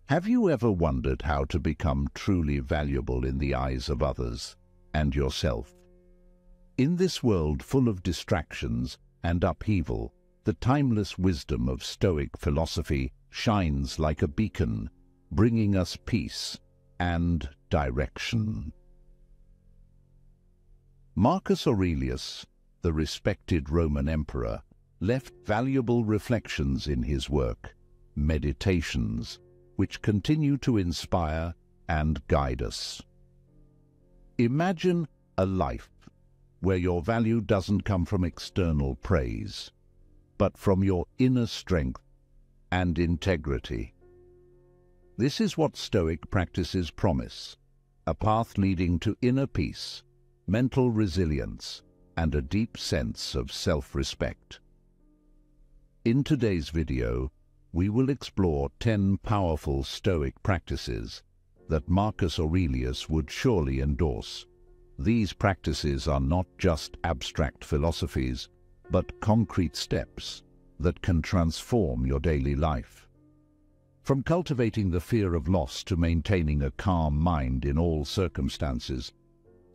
Have you ever wondered how to become truly valuable in the eyes of others and yourself? In this world full of distractions and upheaval, the timeless wisdom of Stoic philosophy shines like a beacon, bringing us peace and direction. Marcus Aurelius, the respected Roman emperor, left valuable reflections in his work, Meditations, which continue to inspire and guide us. Imagine a life where your value doesn't come from external praise, but from your inner strength and integrity. This is what Stoic practices promise, a path leading to inner peace, mental resilience, and a deep sense of self-respect. In today's video, we will explore 10 powerful Stoic practices that Marcus Aurelius would surely endorse. These practices are not just abstract philosophies, but concrete steps that can transform your daily life. From cultivating the fear of loss to maintaining a calm mind in all circumstances,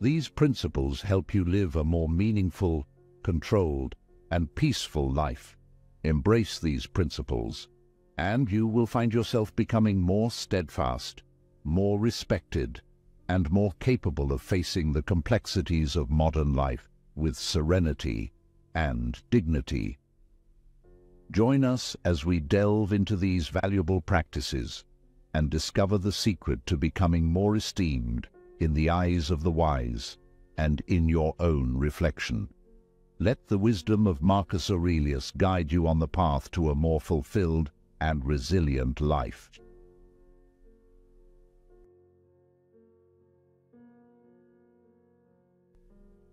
these principles help you live a more meaningful, controlled, and peaceful life. Embrace these principles, and you will find yourself becoming more steadfast, more respected, and more capable of facing the complexities of modern life with serenity and dignity. Join us as we delve into these valuable practices and discover the secret to becoming more esteemed in the eyes of the wise and in your own reflection. Let the wisdom of Marcus Aurelius guide you on the path to a more fulfilled and resilient life.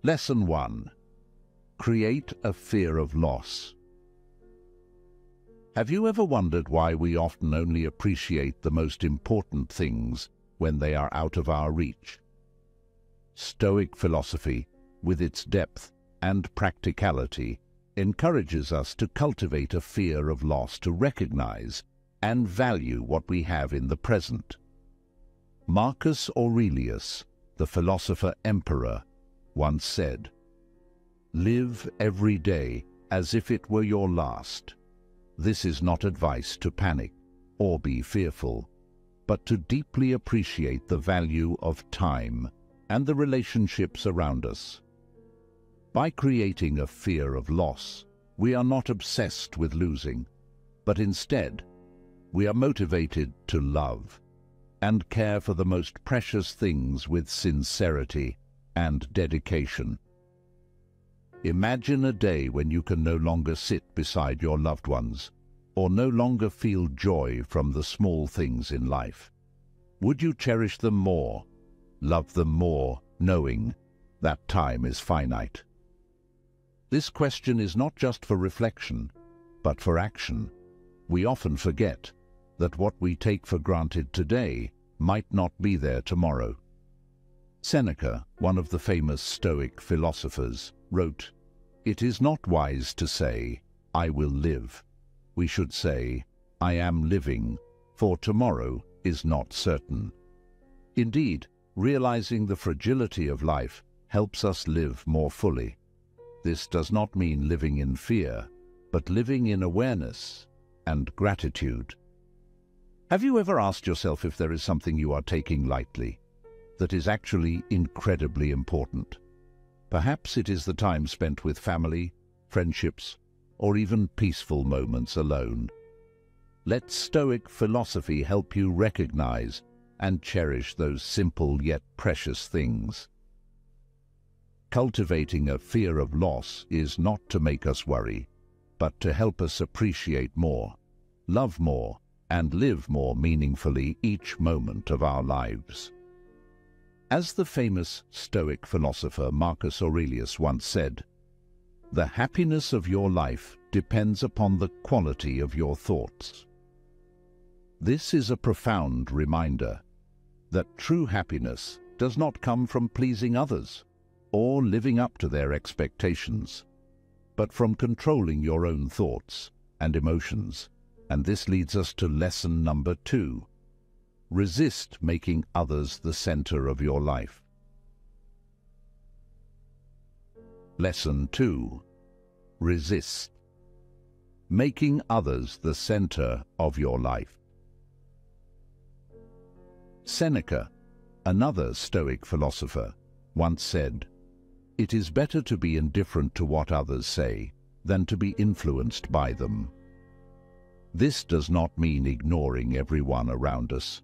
Lesson 1. Create a fear of loss. Have you ever wondered why we often only appreciate the most important things when they are out of our reach? Stoic philosophy, with its depth and practicality, encourages us to cultivate a fear of loss, to recognize and value what we have in the present. Marcus Aurelius, the philosopher-emperor, once said, "Live every day as if it were your last." This is not advice to panic or be fearful, but to deeply appreciate the value of time and the relationships around us. By creating a fear of loss, we are not obsessed with losing, but instead, we are motivated to love and care for the most precious things with sincerity and dedication. Imagine a day when you can no longer sit beside your loved ones, or no longer feel joy from the small things in life. Would you cherish them more, love them more, knowing that time is finite? This question is not just for reflection, but for action. We often forget that what we take for granted today might not be there tomorrow. Seneca, one of the famous Stoic philosophers, wrote, "It is not wise to say, 'I will live.' We should say, 'I am living,' for tomorrow is not certain." Indeed, realizing the fragility of life helps us live more fully. This does not mean living in fear, but living in awareness and gratitude. Have you ever asked yourself if there is something you are taking lightly that is actually incredibly important? Perhaps it is the time spent with family, friendships, or even peaceful moments alone. Let Stoic philosophy help you recognize and cherish those simple yet precious things. Cultivating a fear of loss is not to make us worry, but to help us appreciate more, love more, and live more meaningfully each moment of our lives. As the famous Stoic philosopher Marcus Aurelius once said, "The happiness of your life depends upon the quality of your thoughts." This is a profound reminder that true happiness does not come from pleasing others or living up to their expectations, but from controlling your own thoughts and emotions. And this leads us to lesson number 2. Resist making others the center of your life. Lesson 2. Resist making others the center of your life. Seneca, another Stoic philosopher, once said, "It is better to be indifferent to what others say than to be influenced by them." This does not mean ignoring everyone around us,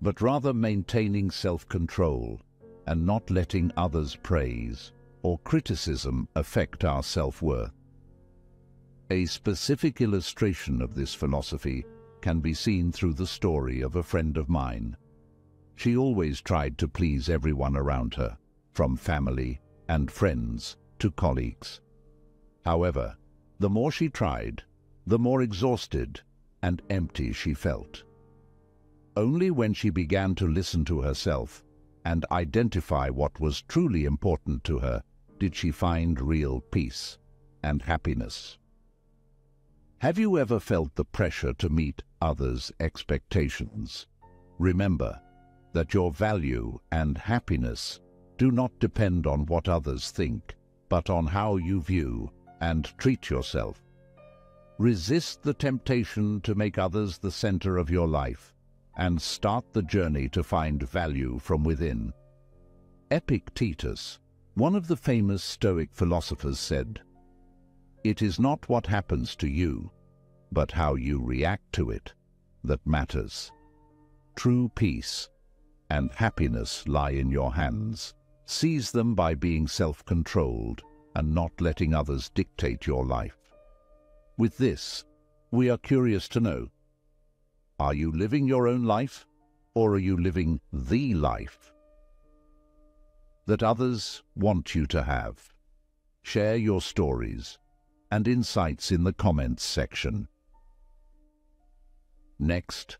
but rather maintaining self-control and not letting others' praise or criticism affect our self-worth. A specific illustration of this philosophy can be seen through the story of a friend of mine. She always tried to please everyone around her, from family and friends to colleagues. However, the more she tried, the more exhausted and empty she felt. Only when she began to listen to herself and identify what was truly important to her did she find real peace and happiness. Have you ever felt the pressure to meet others' expectations? Remember that your value and happiness do not depend on what others think, but on how you view and treat yourself. Resist the temptation to make others the center of your life and start the journey to find value from within. Epictetus, one of the famous Stoic philosophers, said, "It is not what happens to you, but how you react to it, that matters. True peace and happiness lie in your hands. Seize them by being self-controlled and not letting others dictate your life." With this, we are curious to know, are you living your own life, or are you living the life that others want you to have? Share your stories and insights in the comments section. Next,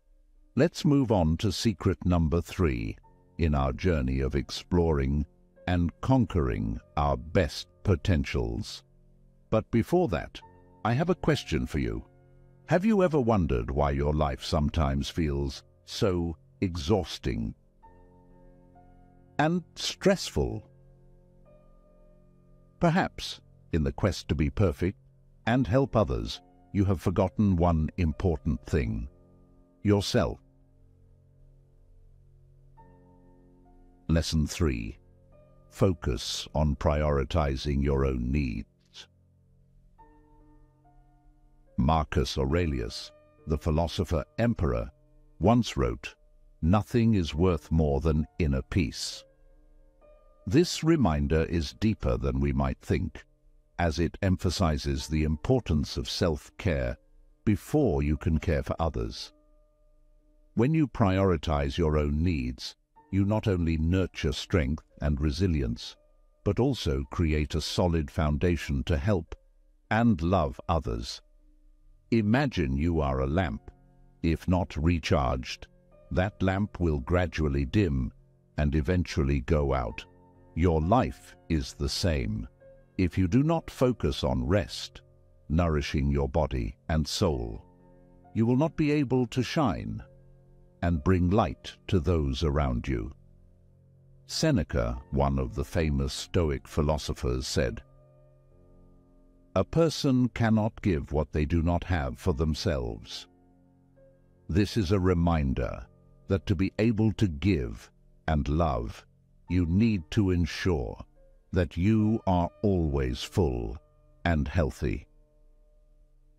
let's move on to secret number 3 in our journey of exploring and conquering our best potentials. But before that, I have a question for you. Have you ever wondered why your life sometimes feels so exhausting and stressful? Perhaps, in the quest to be perfect and help others, you have forgotten one important thing: yourself. Lesson 3. Focus on prioritizing your own needs. Marcus Aurelius, the philosopher-emperor, once wrote, "Nothing is worth more than inner peace." This reminder is deeper than we might think, as it emphasizes the importance of self-care before you can care for others. When you prioritize your own needs, you not only nurture strength and resilience, but also create a solid foundation to help and love others. Imagine you are a lamp. If not recharged, that lamp will gradually dim and eventually go out. Your life is the same. If you do not focus on rest, nourishing your body and soul, you will not be able to shine and bring light to those around you. Seneca, one of the famous Stoic philosophers, said, "A person cannot give what they do not have for themselves." This is a reminder that to be able to give and love, you need to ensure that you are always full and healthy.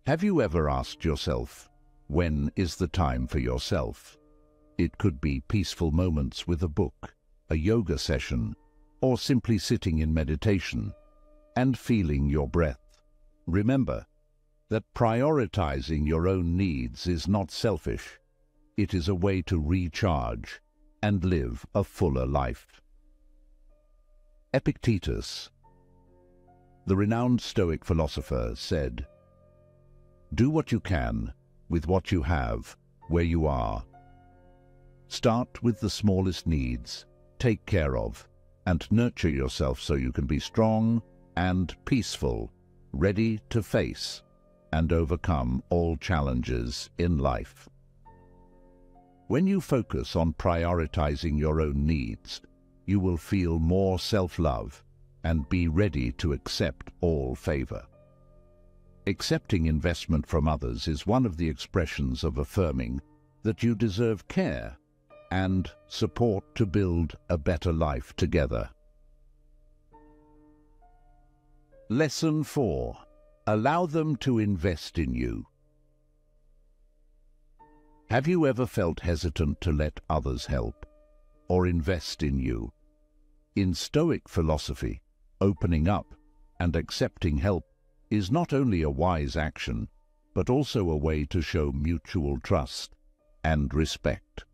Have you ever asked yourself, when is the time for yourself? It could be peaceful moments with a book, a yoga session, or simply sitting in meditation and feeling your breath. Remember that prioritizing your own needs is not selfish. It is a way to recharge and live a fuller life. Epictetus, the renowned Stoic philosopher, said, "Do what you can with what you have where you are. Start with the smallest needs, take care of, and nurture yourself so you can be strong and peaceful, ready to face and overcome all challenges in life." When you focus on prioritizing your own needs, you will feel more self-love and be ready to accept all favor. Accepting investment from others is one of the expressions of affirming that you deserve care and support to build a better life together. Lesson 4. Allow them to invest in you. Have you ever felt hesitant to let others help or invest in you? In Stoic philosophy, opening up and accepting help is not only a wise action, but also a way to show mutual trust and respect.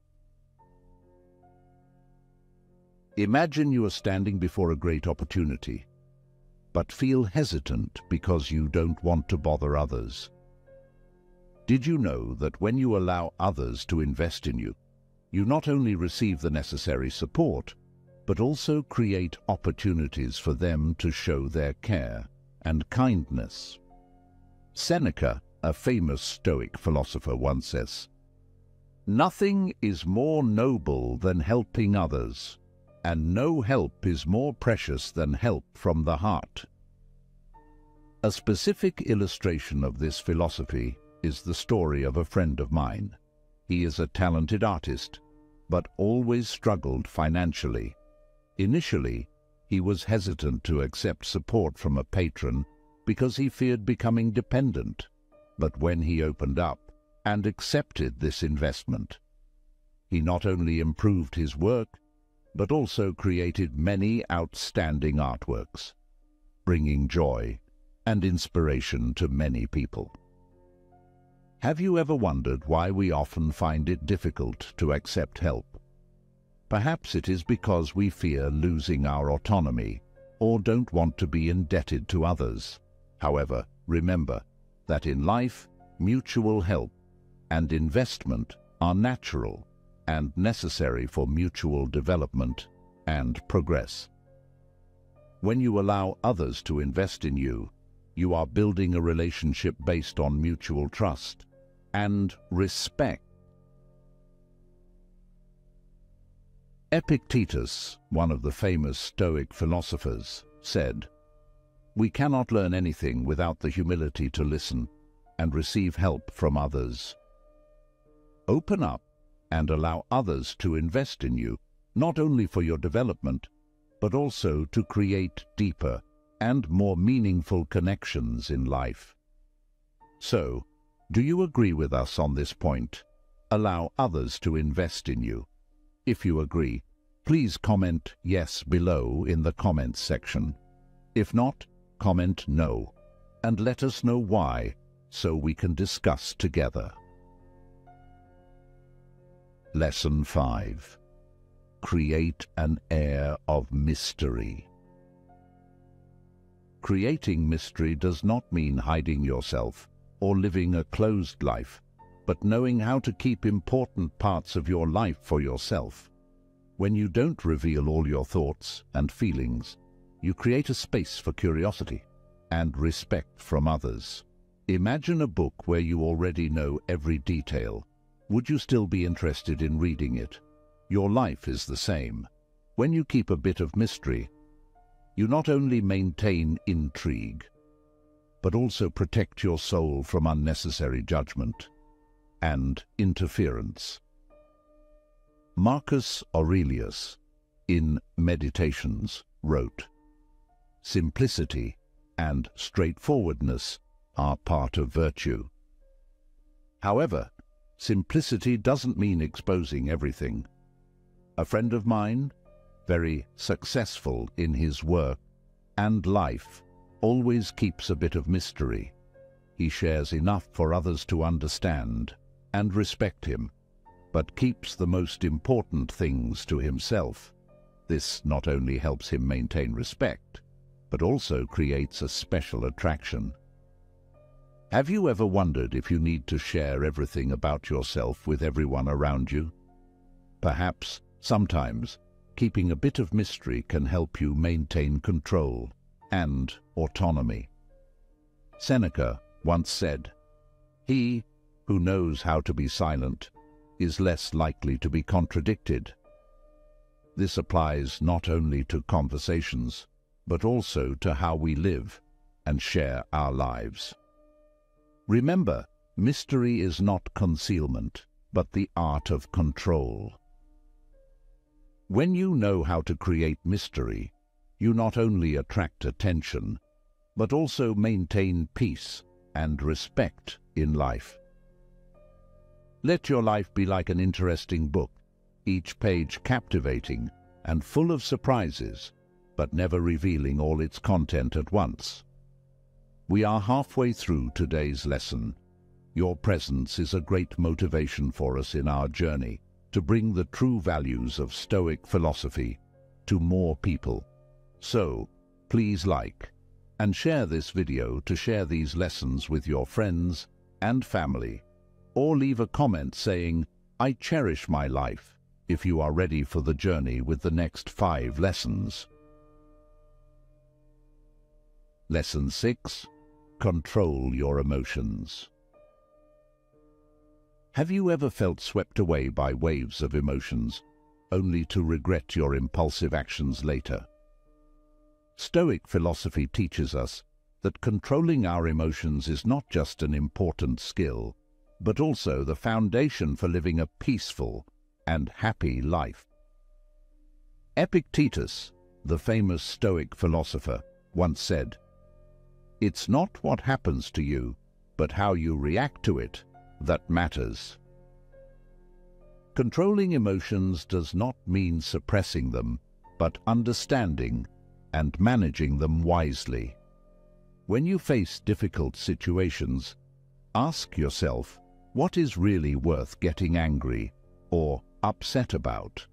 Imagine you are standing before a great opportunity, but feel hesitant because you don't want to bother others. Did you know that when you allow others to invest in you, you not only receive the necessary support, but also create opportunities for them to show their care and kindness? Seneca, a famous Stoic philosopher, once says, "Nothing is more noble than helping others, and no help is more precious than help from the heart." A specific illustration of this philosophy is the story of a friend of mine. He is a talented artist, but always struggled financially. Initially, he was hesitant to accept support from a patron because he feared becoming dependent. But when he opened up and accepted this investment, he not only improved his work, but also created many outstanding artworks, bringing joy and inspiration to many people. Have you ever wondered why we often find it difficult to accept help? Perhaps it is because we fear losing our autonomy or don't want to be indebted to others. However, remember that in life, mutual help and investment are natural and necessary for mutual development and progress. When you allow others to invest in you, you are building a relationship based on mutual trust and respect. Epictetus, one of the famous Stoic philosophers, said, "We cannot learn anything without the humility to listen and receive help from others." Open up and allow others to invest in you, not only for your development, but also to create deeper and more meaningful connections in life. So, do you agree with us on this point? Allow others to invest in you. If you agree, please comment yes below in the comments section. If not, comment no, and let us know why, so we can discuss together. Lesson 5. Create an air of mystery. Creating mystery does not mean hiding yourself or living a closed life, but knowing how to keep important parts of your life for yourself. When you don't reveal all your thoughts and feelings, you create a space for curiosity and respect from others. Imagine a book where you already know every detail. Would you still be interested in reading it? Your life is the same. When you keep a bit of mystery, you not only maintain intrigue, but also protect your soul from unnecessary judgment and interference. Marcus Aurelius, in Meditations, wrote, "Simplicity and straightforwardness are part of virtue." However, simplicity doesn't mean exposing everything. A friend of mine, very successful in his work and life, always keeps a bit of mystery. He shares enough for others to understand and respect him, but keeps the most important things to himself. This not only helps him maintain respect, but also creates a special attraction. Have you ever wondered if you need to share everything about yourself with everyone around you? Perhaps, sometimes, keeping a bit of mystery can help you maintain control and autonomy. Seneca once said, "He who knows how to be silent is less likely to be contradicted. This applies not only to conversations, but also to how we live and share our lives. Remember, mystery is not concealment, but the art of control. When you know how to create mystery, you not only attract attention, but also maintain peace and respect in life. Let your life be like an interesting book, each page captivating and full of surprises, but never revealing all its content at once. We are halfway through today's lesson. Your presence is a great motivation for us in our journey to bring the true values of Stoic philosophy to more people. So, please like and share this video to share these lessons with your friends and family, or leave a comment saying, "I cherish my life," if you are ready for the journey with the next 5 lessons. Lesson 6. Control your emotions. Have you ever felt swept away by waves of emotions, only to regret your impulsive actions later? Stoic philosophy teaches us that controlling our emotions is not just an important skill, but also the foundation for living a peaceful and happy life. Epictetus, the famous Stoic philosopher, once said, "It's not what happens to you, but how you react to it that matters." Controlling emotions does not mean suppressing them, but understanding and managing them wisely. When you face difficult situations, ask yourself, what is really worth getting angry or upset about?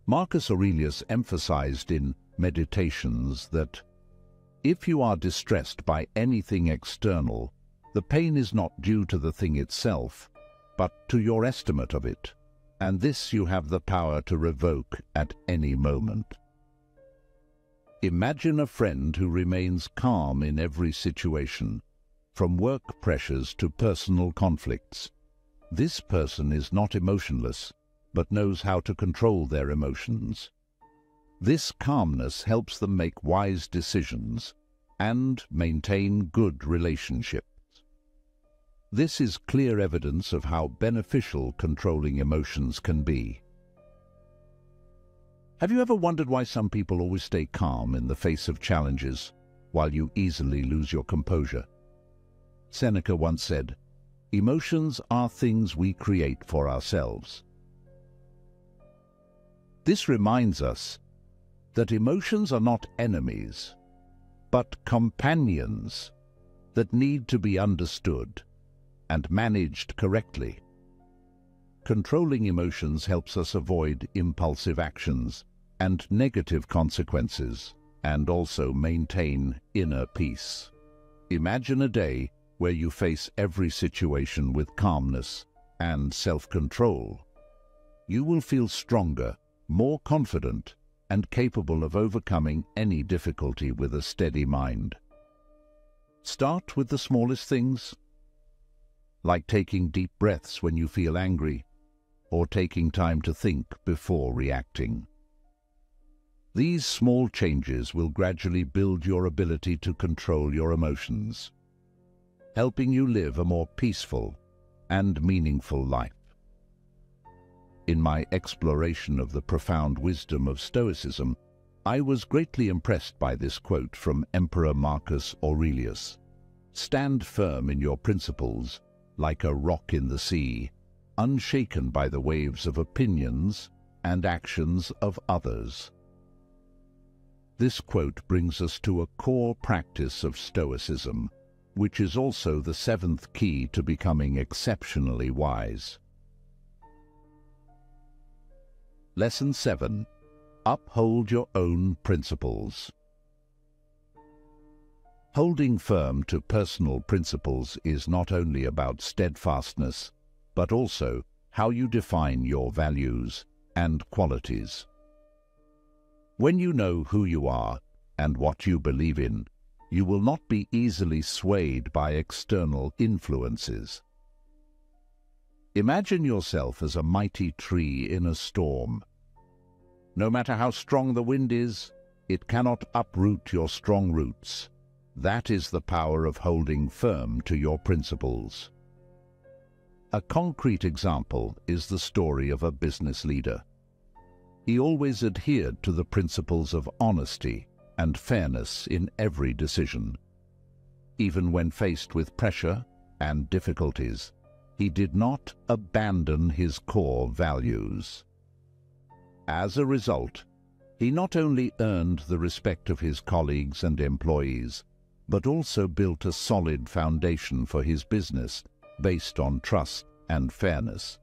Marcus Aurelius emphasized in Meditations that if you are distressed by anything external, the pain is not due to the thing itself, but to your estimate of it, and this you have the power to revoke at any moment. Imagine a friend who remains calm in every situation, from work pressures to personal conflicts. This person is not emotionless, but knows how to control their emotions. This calmness helps them make wise decisions and maintain good relationships. This is clear evidence of how beneficial controlling emotions can be. Have you ever wondered why some people always stay calm in the face of challenges, while you easily lose your composure? Seneca once said, "Emotions are things we create for ourselves." This reminds us that emotions are not enemies, but companions that need to be understood and managed correctly. Controlling emotions helps us avoid impulsive actions and negative consequences, and also maintain inner peace. Imagine a day where you face every situation with calmness and self-control. You will feel stronger, more confident, and capable of overcoming any difficulty with a steady mind. Start with the smallest things, like taking deep breaths when you feel angry, or taking time to think before reacting. These small changes will gradually build your ability to control your emotions, helping you live a more peaceful and meaningful life. In my exploration of the profound wisdom of Stoicism, I was greatly impressed by this quote from Emperor Marcus Aurelius. "Stand firm in your principles, like a rock in the sea, unshaken by the waves of opinions and actions of others." This quote brings us to a core practice of Stoicism, which is also the 7th key to becoming exceptionally wise. Lesson 7. Uphold your own principles. Holding firm to personal principles is not only about steadfastness, but also how you define your values and qualities. When you know who you are and what you believe in, you will not be easily swayed by external influences. Imagine yourself as a mighty tree in a storm. No matter how strong the wind is, it cannot uproot your strong roots. That is the power of holding firm to your principles. A concrete example is the story of a business leader. He always adhered to the principles of honesty and fairness in every decision. Even when faced with pressure and difficulties, he did not abandon his core values. As a result, he not only earned the respect of his colleagues and employees, but also built a solid foundation for his business based on trust and fairness.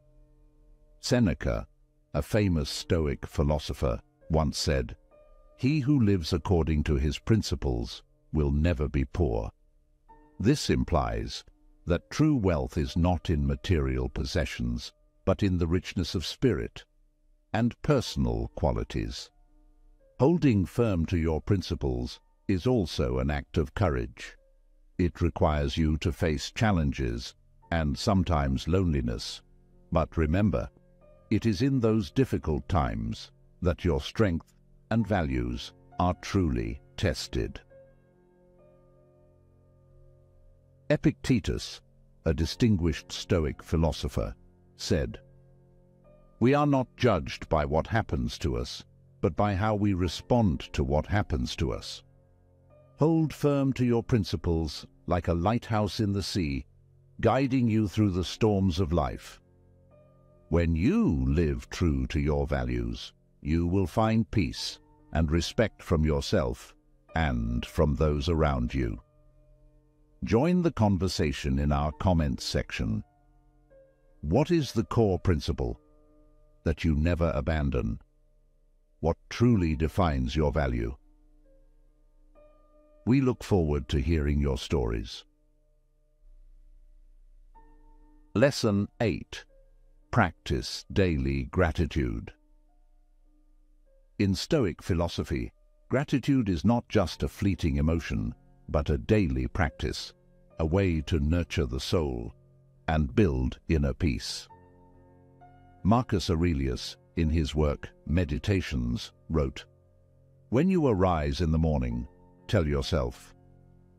Seneca, a famous Stoic philosopher, once said, "He who lives according to his principles will never be poor." This implies that true wealth is not in material possessions, but in the richness of spirit and personal qualities. Holding firm to your principles is also an act of courage. It requires you to face challenges and sometimes loneliness. But remember, it is in those difficult times that your strength and values are truly tested. Epictetus, a distinguished Stoic philosopher, said, "We are not judged by what happens to us, but by how we respond to what happens to us. Hold firm to your principles like a lighthouse in the sea, guiding you through the storms of life. When you live true to your values, you will find peace and respect from yourself and from those around you." Join the conversation in our comments section. What is the core principle that you never abandon? What truly defines your value? We look forward to hearing your stories. Lesson 8. Practice daily gratitude. In Stoic philosophy, gratitude is not just a fleeting emotion, but a daily practice, a way to nurture the soul and build inner peace. Marcus Aurelius, in his work Meditations, wrote, "When you arise in the morning, tell yourself,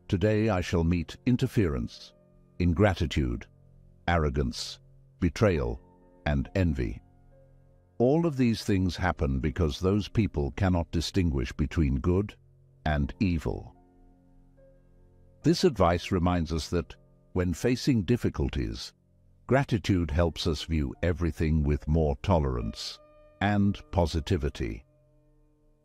'Today I shall meet interference, ingratitude, arrogance, betrayal, and envy.' All of these things happen because those people cannot distinguish between good and evil." This advice reminds us that, when facing difficulties, gratitude helps us view everything with more tolerance and positivity.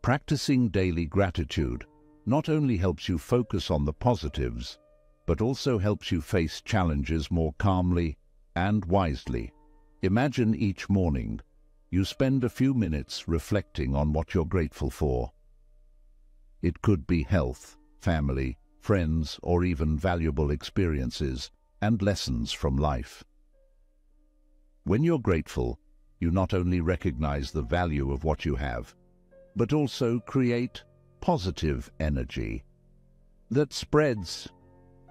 Practicing daily gratitude not only helps you focus on the positives, but also helps you face challenges more calmly and wisely. Imagine each morning you spend a few minutes reflecting on what you're grateful for. It could be health, family, friends, or even valuable experiences and lessons from life. When you're grateful, you not only recognize the value of what you have, but also create positive energy that spreads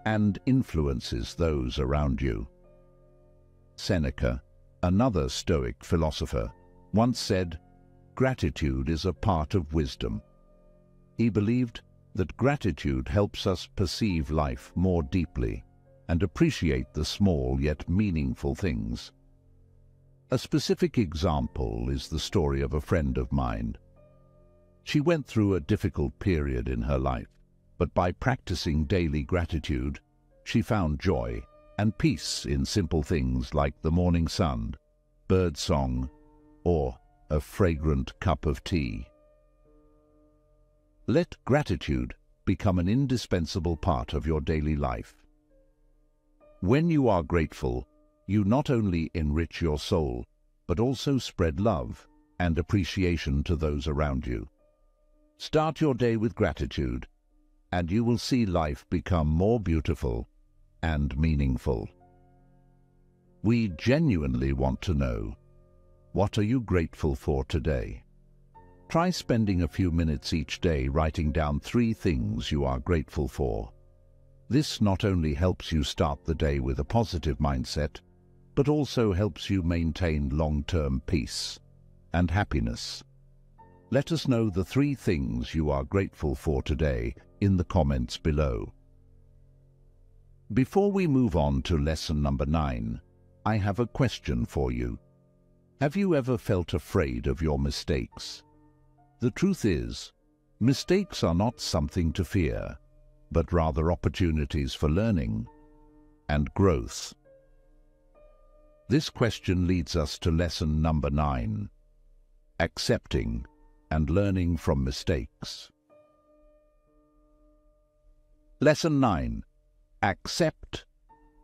and influences those around you. Seneca, another Stoic philosopher, once said, "Gratitude is a part of wisdom." He believed that gratitude helps us perceive life more deeply and appreciate the small yet meaningful things. A specific example is the story of a friend of mine. She went through a difficult period in her life, but by practicing daily gratitude, she found joy and peace in simple things like the morning sun, bird song, or a fragrant cup of tea. Let gratitude become an indispensable part of your daily life. When you are grateful, you not only enrich your soul, but also spread love and appreciation to those around you. Start your day with gratitude, and you will see life become more beautiful and meaningful. We genuinely want to know, what are you grateful for today? Try spending a few minutes each day writing down 3 things you are grateful for. This not only helps you start the day with a positive mindset, but also helps you maintain long-term peace and happiness. Let us know the 3 things you are grateful for today in the comments below. Before we move on to lesson number 9, I have a question for you. Have you ever felt afraid of your mistakes? The truth is, mistakes are not something to fear, but rather opportunities for learning and growth. This question leads us to lesson number 9, accepting and learning from mistakes. Lesson 9. Accept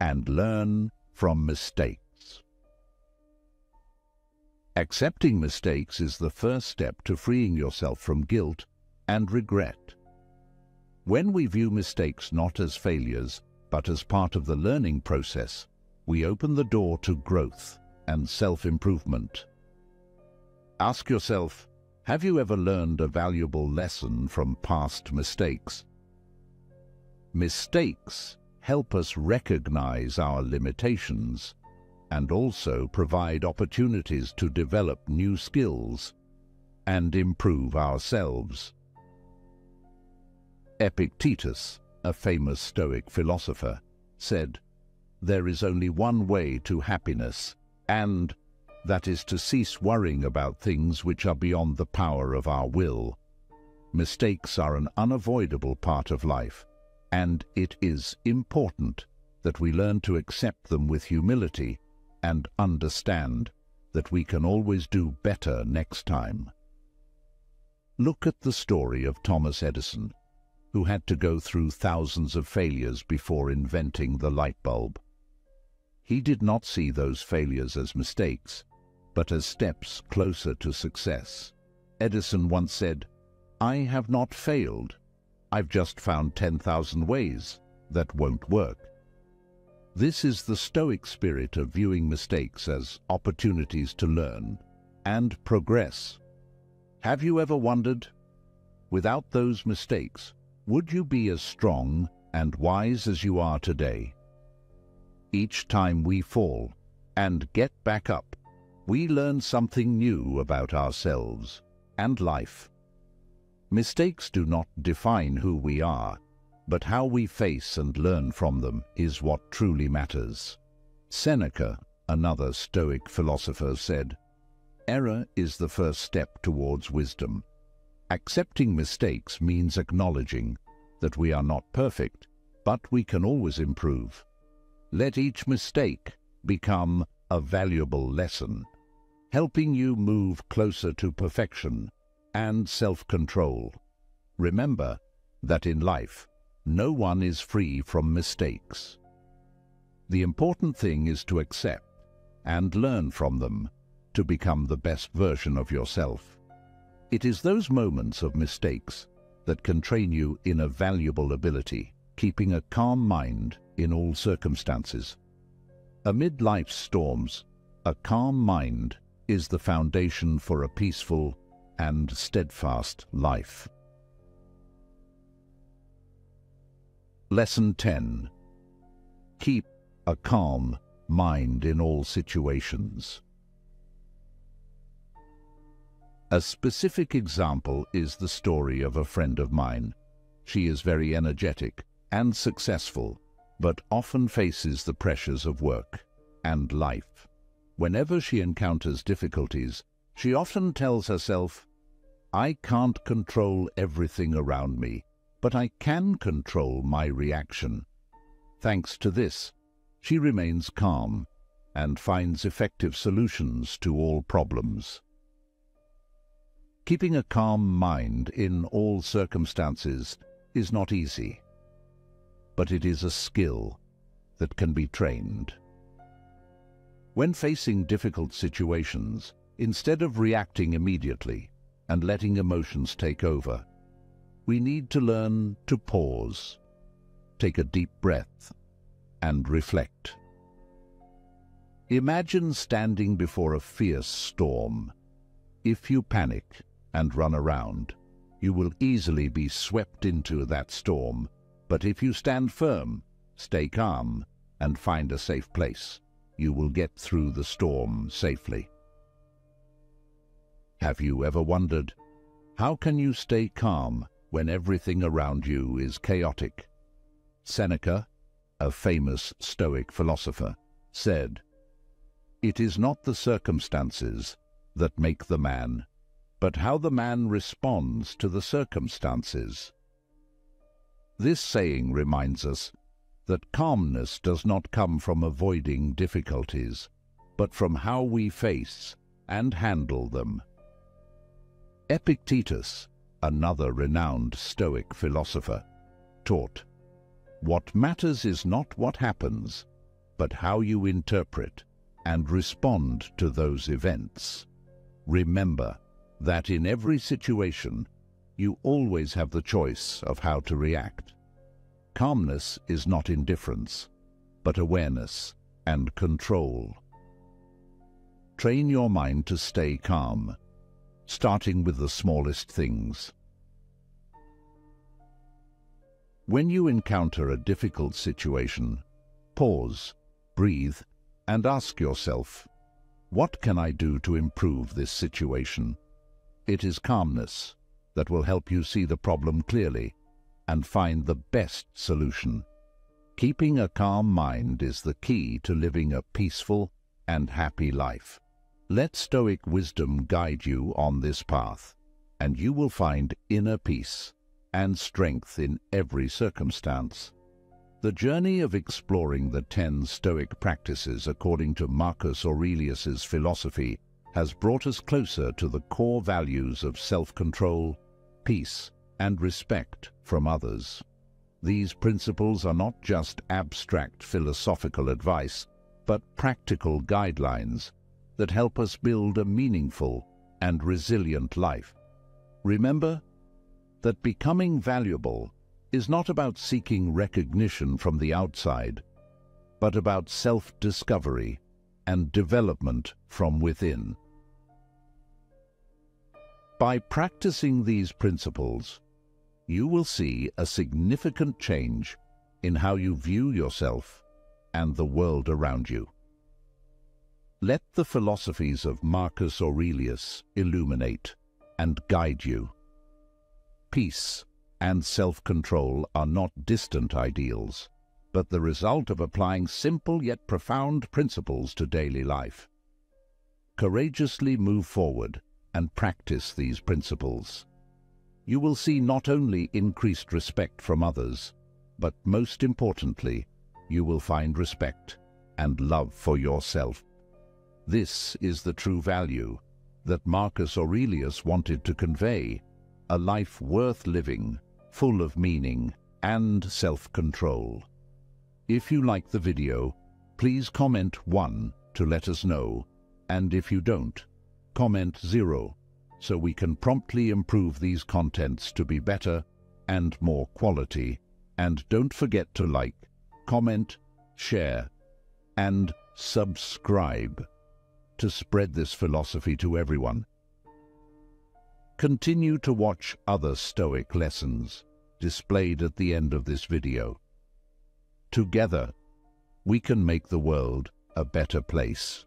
and learn from mistakes. Accepting mistakes is the first step to freeing yourself from guilt and regret. When we view mistakes not as failures, but as part of the learning process, we open the door to growth and self-improvement. Ask yourself, have you ever learned a valuable lesson from past mistakes? Mistakes help us recognize our limitations and also provide opportunities to develop new skills and improve ourselves. Epictetus, a famous Stoic philosopher, said, "There is only one way to happiness, and that is to cease worrying about things which are beyond the power of our will." Mistakes are an unavoidable part of life, and it is important that we learn to accept them with humility and understand that we can always do better next time. Look at the story of Thomas Edison, who had to go through thousands of failures before inventing the light bulb. He did not see those failures as mistakes, but as steps closer to success. Edison once said, "I have not failed. I've just found 10,000 ways that won't work." This is the Stoic spirit of viewing mistakes as opportunities to learn and progress. Have you ever wondered, without those mistakes, would you be as strong and wise as you are today? Each time we fall and get back up, we learn something new about ourselves and life. Mistakes do not define who we are, but how we face and learn from them is what truly matters. Seneca, another Stoic philosopher, said, "Error is the first step towards wisdom." Accepting mistakes means acknowledging that we are not perfect, but we can always improve. Let each mistake become a valuable lesson, helping you move closer to perfection and self-control. Remember that in life, no one is free from mistakes. The important thing is to accept and learn from them to become the best version of yourself. It is those moments of mistakes that can train you in a valuable ability, keeping a calm mind in all circumstances. Amid life's storms, a calm mind is the foundation for a peaceful and steadfast life. Lesson 10. Keep a calm mind in all situations. A specific example is the story of a friend of mine. She is very energetic and successful, but often faces the pressures of work and life. Whenever she encounters difficulties, she often tells herself, "I can't control everything around me, but I can control my reaction." Thanks to this, she remains calm and finds effective solutions to all problems. Keeping a calm mind in all circumstances is not easy, but it is a skill that can be trained. When facing difficult situations, instead of reacting immediately and letting emotions take over, we need to learn to pause, take a deep breath, and reflect. Imagine standing before a fierce storm. If you panic and run around, you will easily be swept into that storm. But if you stand firm, stay calm, and find a safe place, you will get through the storm safely. Have you ever wondered, how can you stay calm when everything around you is chaotic? Seneca, a famous Stoic philosopher, said, "It is not the circumstances that make the man, but how the man responds to the circumstances." This saying reminds us that calmness does not come from avoiding difficulties, but from how we face and handle them. Epictetus, another renowned Stoic philosopher, taught, "What matters is not what happens, but how you interpret and respond to those events. Remember that in every situation, you always have the choice of how to react. Calmness is not indifference, but awareness and control." Train your mind to stay calm, starting with the smallest things. When you encounter a difficult situation, pause, breathe, and ask yourself, what can I do to improve this situation? It is calmness that will help you see the problem clearly and find the best solution. Keeping a calm mind is the key to living a peaceful and happy life. Let Stoic wisdom guide you on this path, and you will find inner peace and strength in every circumstance. The journey of exploring the 10 Stoic practices according to Marcus Aurelius's philosophy has brought us closer to the core values of self-control, peace, and respect from others. These principles are not just abstract philosophical advice, but practical guidelines that help us build a meaningful and resilient life. Remember that becoming valuable is not about seeking recognition from the outside, but about self-discovery and development from within. By practicing these principles, you will see a significant change in how you view yourself and the world around you. Let the philosophies of Marcus Aurelius illuminate and guide you. Peace and self-control are not distant ideals, but the result of applying simple yet profound principles to daily life. Courageously move forward and practice these principles. You will see not only increased respect from others, but most importantly, you will find respect and love for yourself. This is the true value that Marcus Aurelius wanted to convey, a life worth living, full of meaning and self-control. If you like the video, please comment 1 to let us know, and if you don't, comment 0 so we can promptly improve these contents to be better and more quality. And don't forget to like, comment, share, and subscribe to spread this philosophy to everyone. Continue to watch other Stoic lessons displayed at the end of this video. Together, we can make the world a better place.